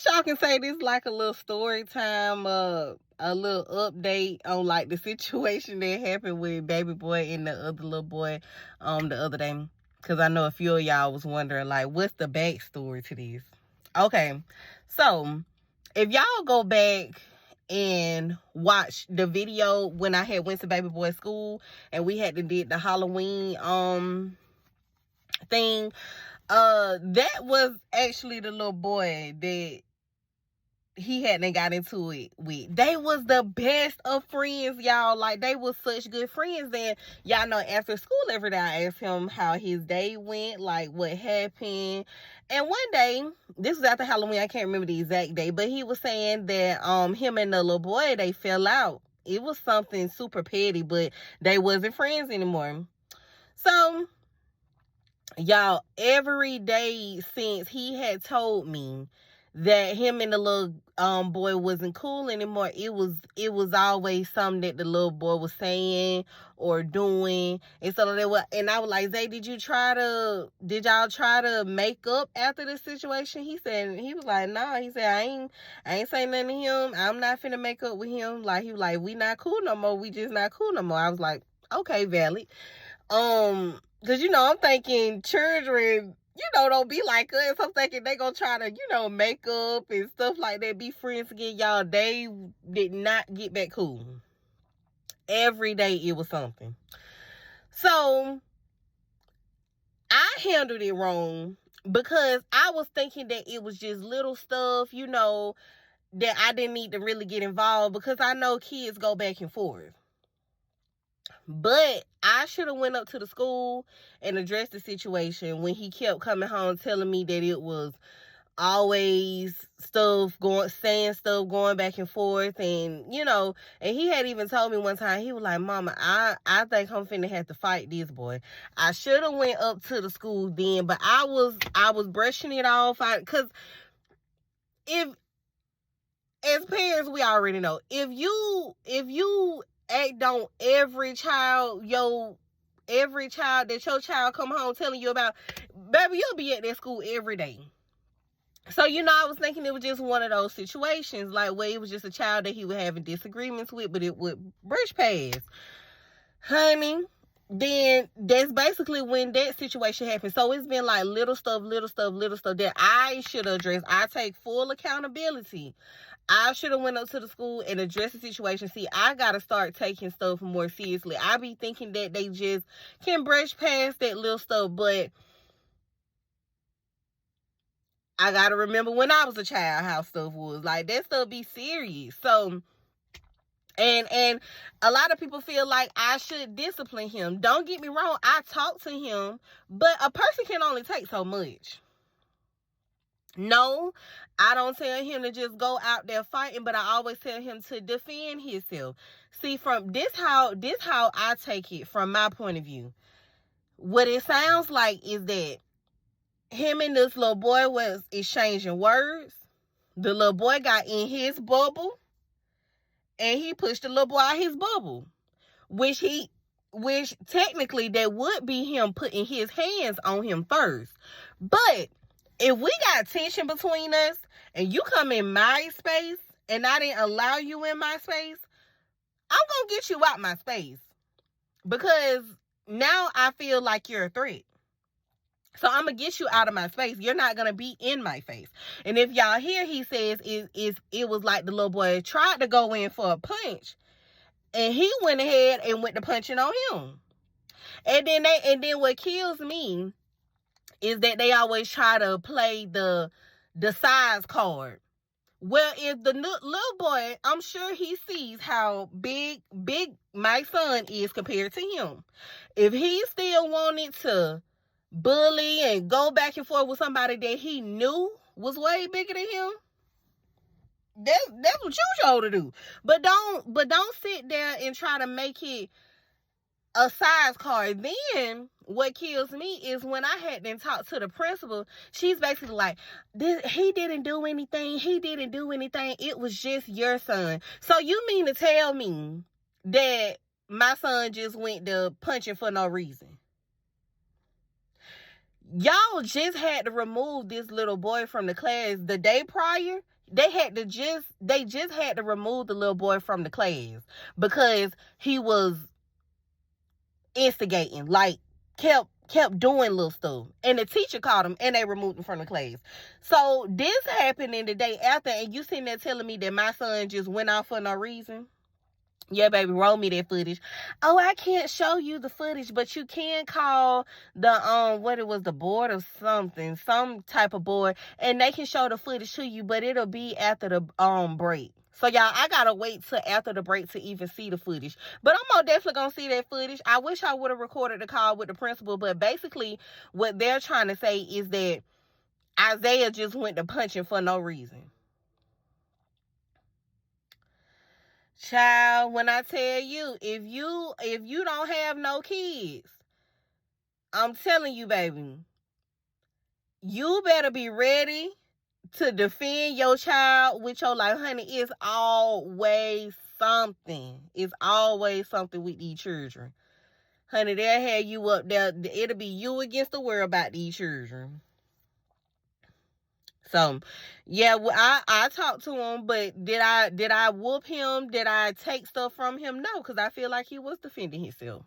y'all can say this like a little story time, a little update on like the situation that happened with baby boy and the other little boy the other day. Because I know a few of y'all was wondering, like, what's the backstory to this? Okay, so if y'all go back and watch the video when I had went to baby boy school and we had to did the Halloween thing, that was actually the little boy that he hadn't got into it with. They was the best of friends, y'all. Like, they was such good friends. And y'all know, after school every day, I asked him how his day went, like what happened. And one day, this was after Halloween, I can't remember the exact day, but he was saying that him and the little boy, they fell out. It was something super petty, but they wasn't friends anymore. So y'all, every day since he had told me that him and the little boy wasn't cool anymore, it was always something that the little boy was saying or doing. And so they were, and I was like, Zay, did y'all try to make up after the situation? He was like, nah. He said, I ain't saying nothing to him. I'm not finna make up with him. Like, he was like, we not cool no more. We just not cool no more. I was like, okay, valid. Because, I'm thinking children, don't be like us. I'm thinking they gonna try to, make up and stuff like that, be friends again. Y'all, they did not get back cool. Every day it was something. So I handled it wrong because I was thinking that it was just little stuff, that I didn't need to really get involved, because I know kids go back and forth. But I should have went up to the school and addressed the situation when he kept coming home telling me that it was always saying stuff going back and forth. And, and he had even told me one time, he was like, Mama, I think I'm finna have to fight this boy. I should have went up to the school then, but I was brushing it off. Because as parents, we already know, if you act on every child that your child come home telling you about, baby, you'll be at that school every day. So, I was thinking it was just one of those situations, like where it was just a child that he was having disagreements with, but it would brush past. Honey, then that's basically when that situation happened. So it's been like little stuff that I should address. I take full accountability. I should have went up to the school and addressed the situation. See, I got to start taking stuff more seriously. I be thinking that they just can brush past that little stuff, but I got to remember when I was a child how stuff was. Like, that stuff be serious. So, and a lot of people feel like I should discipline him. Don't get me wrong. I talk to him, but a person can only take so much. No, I don't tell him to just go out there fighting, but I always tell him to defend himself. See, from this how I take it from my point of view. What it sounds like is that him and this little boy was exchanging words. The little boy got in his bubble, and he pushed the little boy out his bubble, which technically that would be him putting his hands on him first. But if we got tension between us and you come in my space and I didn't allow you in my space, I'm going to get you out my space, because now I feel like you're a threat. So I'm going to get you out of my space. You're not going to be in my face. And if y'all hear, he says it was like the little boy tried to go in for a punch, and he went ahead and went to punching on him. And then what kills me is that they always try to play the size card. Well, if the little boy, I'm sure he sees how big my son is compared to him. If he still wanted to bully and go back and forth with somebody that he knew was way bigger than him, that's what you chose to do. But don't sit there and try to make it a size card. Then what kills me is when I had them talk to the principal, she's basically like, he didn't do anything. It was just your son. So you mean to tell me that my son just went to punching for no reason? Y'all just had to remove this little boy from the class the day prior. they just had to remove the little boy from the class because he was instigating, like kept doing little stuff, and the teacher caught him and they removed him from the class. So this happened in the day after, and you sitting there telling me that my son just went off for no reason. Yeah, baby, roll me that footage. Oh, I can't show you the footage, but you can call the what it was, the board or something, some type of board, and they can show the footage to you, but it'll be after the break. So y'all, I gotta wait till after the break to even see the footage. But I'm most definitely gonna see that footage. I wish I would have recorded the call with the principal, but basically what they're trying to say is that Isaiah just went to punching for no reason. Child, when I tell you, if you don't have no kids, I'm telling you, baby, you better be ready to defend your child with your life. Honey, it's always something. It's always something with these children. Honey, they'll have you up there. It'll be you against the world about these children. So, yeah, I talked to him, but did I whoop him? Did I take stuff from him? No, because I feel like he was defending himself.